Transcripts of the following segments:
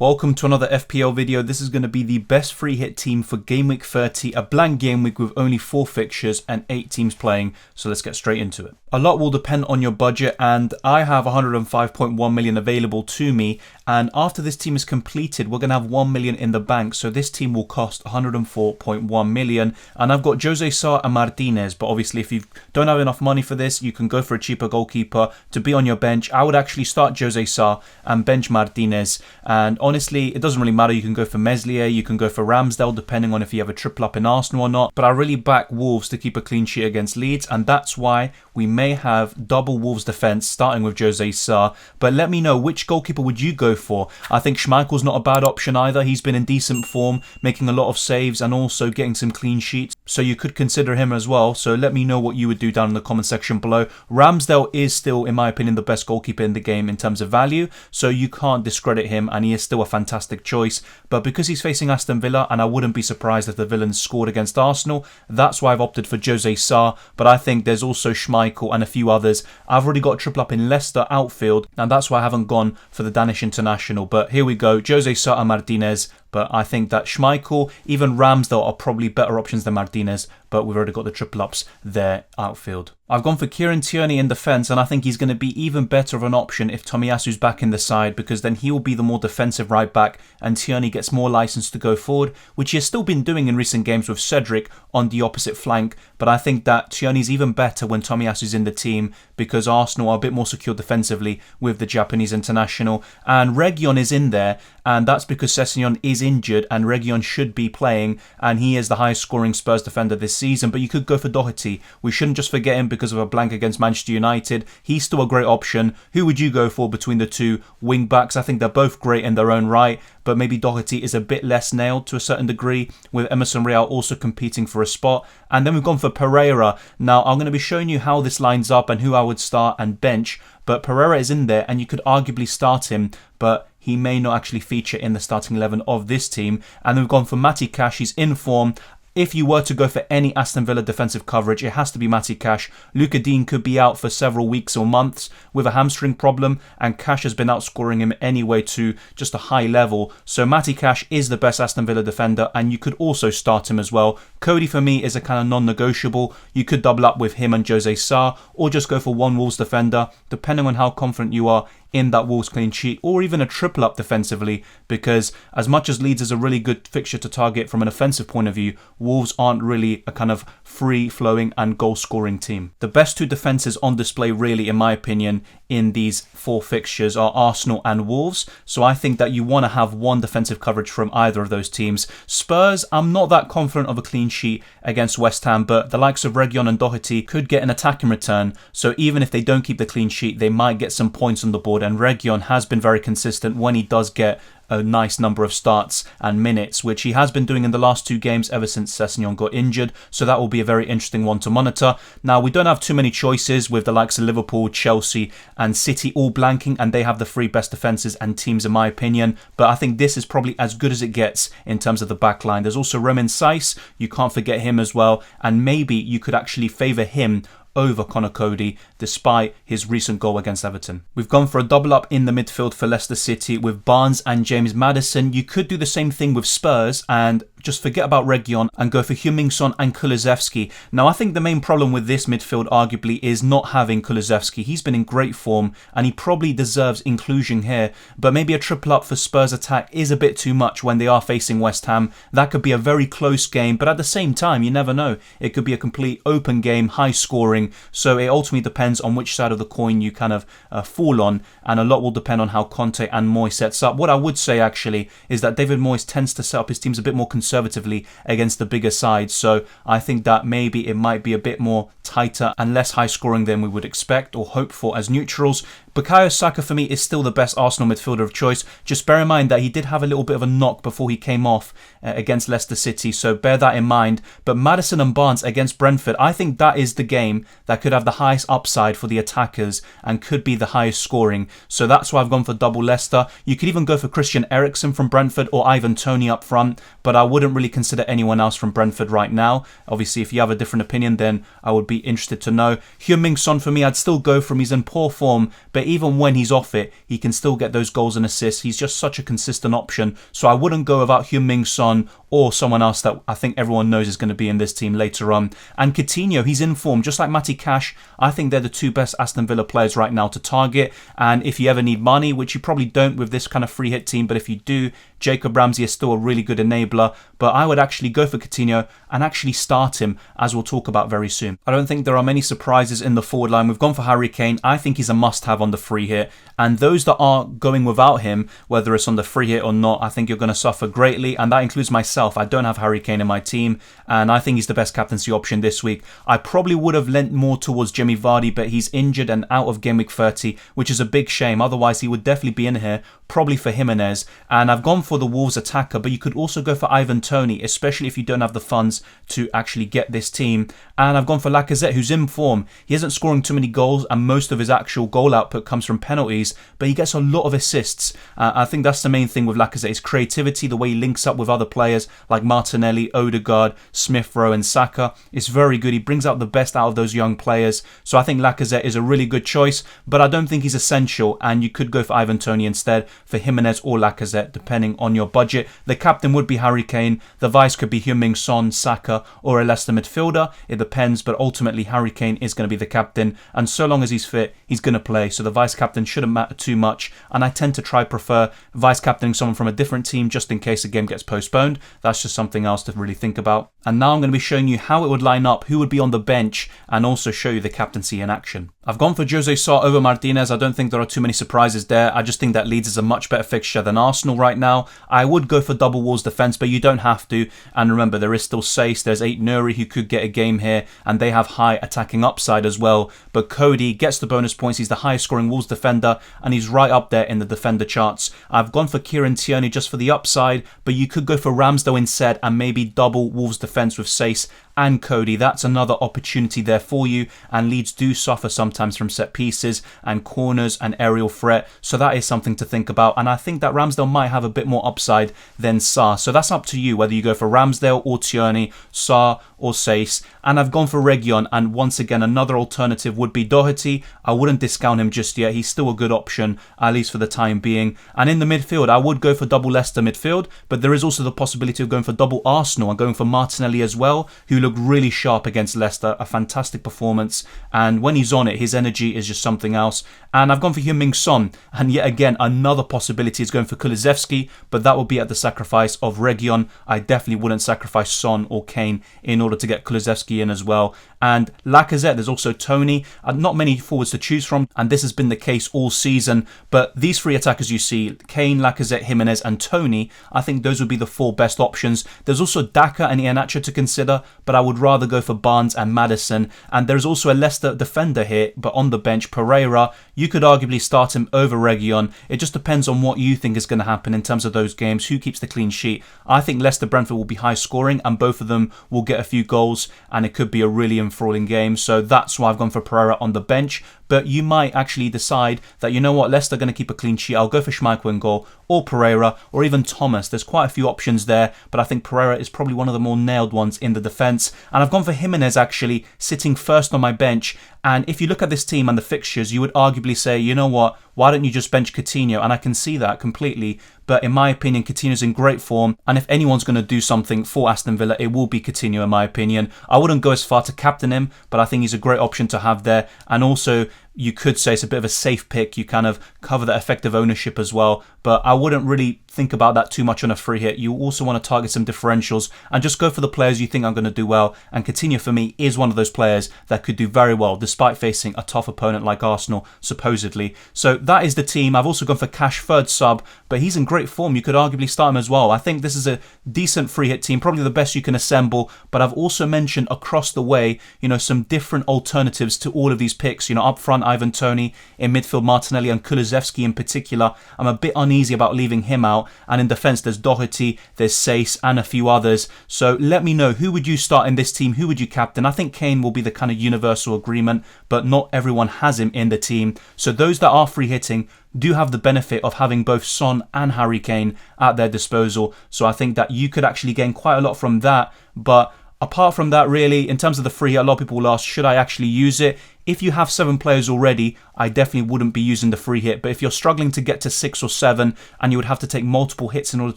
Welcome to another FPL video. This is going to be the best free hit team for Game Week 30, a blank game week with only 4 fixtures and 8 teams playing. So let's get straight into it. A lot will depend on your budget, and I have 105.1 million available to me. And after this team is completed, we're going to have 1 million in the bank. So this team will cost 104.1 million. And I've got Jose Sa and Martinez. But obviously, if you don't have enough money for this, you can go for a cheaper goalkeeper to be on your bench. I would actually start Jose Sa and bench Martinez. And honestly, it doesn't really matter. You can go for Meslier, you can go for Ramsdale, depending on if you have a triple up in Arsenal or not. But I really back Wolves to keep a clean sheet against Leeds. And that's why we may have double Wolves defence starting with Jose Sa. But let me know, which goalkeeper would you go for? I think Schmeichel's not a bad option either. He's been in decent form, making a lot of saves and also getting some clean sheets. So you could consider him as well. So let me know what you would do down in the comment section below. Ramsdale is still, in my opinion, the best goalkeeper in the game in terms of value. So you can't discredit him, and he is still a fantastic choice. But because he's facing Aston Villa, and I wouldn't be surprised if the villains scored against Arsenal, that's why I've opted for Jose Sa. But I think there's also Schmeichel and a few others. I've already got a triple up in Leicester outfield, and that's why I haven't gone for the Danish international. But here we go, Jose Sa and Martinez. But I think that Schmeichel, even Ramsdale are probably better options than Martinez, but we've already got the triple ups there outfield. I've gone for Kieran Tierney in defence, and I think he's going to be even better of an option if Tomiyasu's back in the side, because then he will be the more defensive right back and Tierney gets more license to go forward, which he has still been doing in recent games with Cedric on the opposite flank. But I think that Tierney's even better when Tomiyasu's in the team, because Arsenal are a bit more secure defensively with the Japanese international. And Reguilon is in there, and that's because Sessegnon is injured and Reguilon should be playing, and he is the highest scoring Spurs defender this season. But you could go for Doherty. We shouldn't just forget him because of a blank against Manchester United. He's still a great option. Who would you go for between the two wing backs? I think they're both great in their own right, but maybe Doherty is a bit less nailed to a certain degree, with Emerson Real also competing for a spot. And then we've gone for Pereira. Now, I'm going to be showing you how this lines up and who I would start and bench, but Pereira is in there and you could arguably start him, but he may not actually feature in the starting 11 of this team. And then we've gone for Matty Cash. He's in form. If you were to go for any Aston Villa defensive coverage, it has to be Matty Cash. Luca Dean could be out for several weeks or months with a hamstring problem, and Cash has been outscoring him anyway to just a high level. So Matty Cash is the best Aston Villa defender, and you could also start him as well. Cody for me is a kind of non-negotiable. You could double up with him and Jose Sa, or just go for one Wolves defender, depending on how confident you are in that Wolves clean sheet, or even a triple up defensively, because as much as Leeds is a really good fixture to target from an offensive point of view, Wolves aren't really a kind of free-flowing and goal-scoring team. The best two defences on display really, in my opinion, in these 4 fixtures are Arsenal and Wolves, so I think that you want to have one defensive coverage from either of those teams. Spurs, I'm not that confident of a clean sheet against West Ham, but the likes of Reguilon and Doherty could get an attack in return, so even if they don't keep the clean sheet, they might get some points on the board. And Reguilon has been very consistent when he does get a nice number of starts and minutes, which he has been doing in the last 2 games ever since Sessegnon got injured. So that will be a very interesting one to monitor. Now, we don't have too many choices with the likes of Liverpool, Chelsea and City all blanking, and they have the 3 best defences and teams in my opinion. But I think this is probably as good as it gets in terms of the back line. There's also Romain Saiss, you can't forget him as well, and maybe you could actually favour him over Connor Cody despite his recent goal against Everton. We've gone for a double up in the midfield for Leicester City with Barnes and James Maddison. You could do the same thing with Spurs and just forget about Reguilon and go for Heung-min Son and Kulusevski. Now, I think the main problem with this midfield arguably is not having Kulusevski. He's been in great form and he probably deserves inclusion here, but maybe a triple up for Spurs attack is a bit too much when they are facing West Ham. That could be a very close game, but at the same time, you never know. It could be a complete open game, high scoring, so it ultimately depends on which side of the coin you kind of fall on, and a lot will depend on how Conte and Moyes sets up. What I would say actually is that David Moyes tends to set up his teams a bit more conservatively against the bigger sides, so I think that maybe it might be a bit more tighter and less high scoring than we would expect or hope for as neutrals. Bukayo Saka for me is still the best Arsenal midfielder of choice. Just bear in mind that he did have a little bit of a knock before he came off against Leicester City, so bear that in mind. But Maddison and Barnes against Brentford, I think that is the game that could have the highest upside for the attackers and could be the highest scoring. So that's why I've gone for double Leicester. You could even go for Christian Eriksen from Brentford or Ivan Toney up front, but I wouldn't really consider anyone else from Brentford right now. Obviously, if you have a different opinion, then I would be interested to know. Heung-min Son for me, I'd still go for him. He's in poor form, but but even when he's off it, he can still get those goals and assists. He's just such a consistent option. So I wouldn't go without Heung-min Son or someone else that I think everyone knows is going to be in this team later on. And Coutinho, he's in form, just like Matty Cash. I think they're the two best Aston Villa players right now to target. And if you ever need money, which you probably don't with this kind of free hit team, but if you do, Jacob Ramsey is still a really good enabler. But I would actually go for Coutinho and actually start him, as we'll talk about very soon. I don't think there are many surprises in the forward line. We've gone for Harry Kane. I think he's a must-have on the free hit. And those that are going without him, whether it's on the free hit or not, I think you're going to suffer greatly. And that includes myself. I don't have Harry Kane in my team, and I think he's the best captaincy option this week. I probably would have lent more towards Jamie Vardy, but he's injured and out of Game Week 30, which is a big shame. Otherwise, he would definitely be in here, probably for Jimenez. And I've gone for the Wolves attacker, but you could also go for Ivan Toney, especially if you don't have the funds to actually get this team. And I've gone for Lacazette, who's in form. He isn't scoring too many goals, and most of his actual goal output comes from penalties, but he gets a lot of assists. I think that's the main thing with Lacazette, his creativity, the way he links up with other players like Martinelli, Odegaard, Smith Rowe and Saka is very good. He brings out the best out of those young players. So I think Lacazette is a really good choice, but I don't think he's essential, and you could go for Ivan Toney instead for Jimenez or Lacazette, depending on your budget. The captain would be Harry Kane. The vice could be Heung-min Son, Saka or a Leicester midfielder. It depends, but ultimately Harry Kane is going to be the captain, and so long as he's fit, he's going to play. So the vice captain shouldn't matter too much, and I tend to prefer vice captaining someone from a different team just in case a game gets postponed. That's just something else to really think about. And now I'm going to be showing you how it would line up, who would be on the bench, and also show you the captaincy in action. I've gone for Jose Sarr over Martinez. I don't think there are too many surprises there. I just think that Leeds is a much better fixture than Arsenal right now. I would go for double Wolves defence, but you don't have to. And remember, there is still Sace. There's Ait-Nouri who could get a game here, and they have high attacking upside as well. But Cody gets the bonus points. He's the highest scoring Wolves defender, and he's right up there in the defender charts. I've gone for Kieran Tierney just for the upside, but you could go for Ramsdale instead and maybe double Wolves defence with Sace and Cody. That's another opportunity there for you, and Leeds do suffer sometimes from set pieces and corners and aerial threat, so that is something to think about. And I think that Ramsdale might have a bit more upside than Sarr, so that's up to you whether you go for Ramsdale or Tierney, Sarr or Sace. And I've gone for Reguilon, and once again another alternative would be Doherty. I wouldn't discount him just yet. He's still a good option, at least for the time being. And in the midfield, I would go for double Leicester midfield, but there is also the possibility of going for double Arsenal and going for Martinelli as well, who looked really sharp against Leicester. A fantastic performance, and when he's on it, his energy is just something else. And I've gone for Heung-min Son, and yet again another possibility is going for Kulusevski, but that would be at the sacrifice of Reguilon. I definitely wouldn't sacrifice Son or Kane in order to get Kulusevski in as well. And Lacazette, there's also Toney. Not many forwards to choose from, and this has been the case all season. But these three attackers you see, Kane, Lacazette, Jimenez and Toney, I think those would be the four best options. There's also Daka and Iheanacho to consider, but I would rather go for Barnes and Maddison. And there's also a Leicester defender here, but on the bench, Pereira. You could arguably start him over Reguilon. It just depends on what you think is going to happen in terms of those games, who keeps the clean sheet. I think Leicester-Brentford will be high scoring, and both of them will get a few goals, and it could be a really enthralling game. So that's why I've gone for Pereira on the bench. But you might actually decide that, you know what, Leicester are going to keep a clean sheet. I'll go for Schmeichel in goal, or Pereira, or even Thomas. There's quite a few options there, but I think Pereira is probably one of the more nailed ones in the defence. And I've gone for Jimenez actually, sitting first on my bench. And if you look at this team and the fixtures, you would arguably say, you know what, why don't you just bench Coutinho? And I can see that completely. But in my opinion, Coutinho's in great form. And if anyone's going to do something for Aston Villa, it will be Coutinho in my opinion. I wouldn't go as far to captain him, but I think he's a great option to have there. And also, you could say it's a bit of a safe pick. You kind of cover the effective ownership as well. But I wouldn't really think about that too much on a free hit. You also want to target some differentials and just go for the players you think are going to do well. And Coutinho for me is one of those players that could do very well despite facing a tough opponent like Arsenal, supposedly. So that is the team. I've also gone for Cash third sub, but he's in great form. You could arguably start him as well. I think this is a decent free hit team, probably the best you can assemble. But I've also mentioned across the way, you know, some different alternatives to all of these picks. You know, up front, Ivan Toney, in midfield, Martinelli and Kulusevski in particular. I'm a bit uneasy about leaving him out. And in defence, there's Doherty, there's Sace and a few others. So let me know, who would you start in this team? Who would you captain? I think Kane will be the kind of universal agreement, but not everyone has him in the team. So those that are free hitting do have the benefit of having both Son and Harry Kane at their disposal. So I think that you could actually gain quite a lot from that. But apart from that, really, in terms of the free hit, a lot of people will ask, should I actually use it? if you have 7 players already, I definitely wouldn't be using the free hit. But if you're struggling to get to 6 or 7 and you would have to take multiple hits in order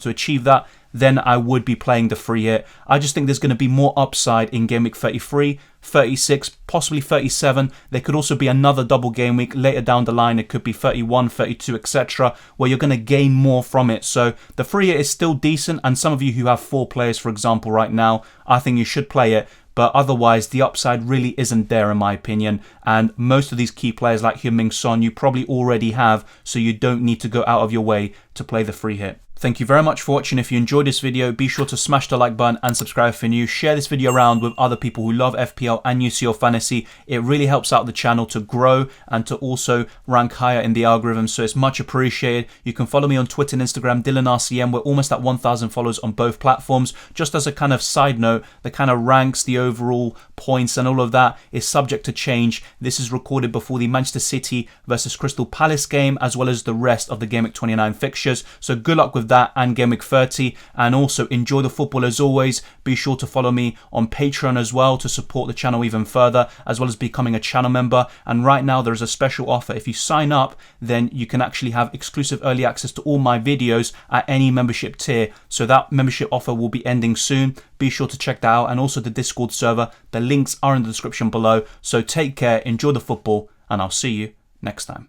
to achieve that, then I would be playing the free hit. I just think there's going to be more upside in Game Week 33, 36, possibly 37. There could also be another double game week later down the line. It could be 31, 32, etc., where you're going to gain more from it. So the free hit is still decent, and some of you who have 4 players, for example, right now, I think you should play it. But otherwise, the upside really isn't there in my opinion. And most of these key players like Heung-min Son, you probably already have, so you don't need to go out of your way to play the free hit. Thank you very much for watching. If you enjoyed this video, be sure to smash the like button and subscribe if you're new. Share this video around with other people who love FPL and UCL fantasy. It really helps out the channel to grow and to also rank higher in the algorithm, so it's much appreciated. You can follow me on Twitter and Instagram, DylanRCM. We're almost at 1,000 followers on both platforms. Just as a kind of side note, the kind of ranks, the overall points and all of that is subject to change. This is recorded before the Manchester City versus Crystal Palace game, as well as the rest of the Game Week 29 fixtures. So good luck with that and Game Week 30, and also enjoy the football as always. Be sure to follow me on Patreon as well to support the channel even further, as well as becoming a channel member. And right now there is a special offer. If you sign up, then you can actually have exclusive early access to all my videos at any membership tier. So that membership offer will be ending soon. Be sure to check that out, and also the Discord server. The links are in the description below. So take care, enjoy the football, and I'll see you next time.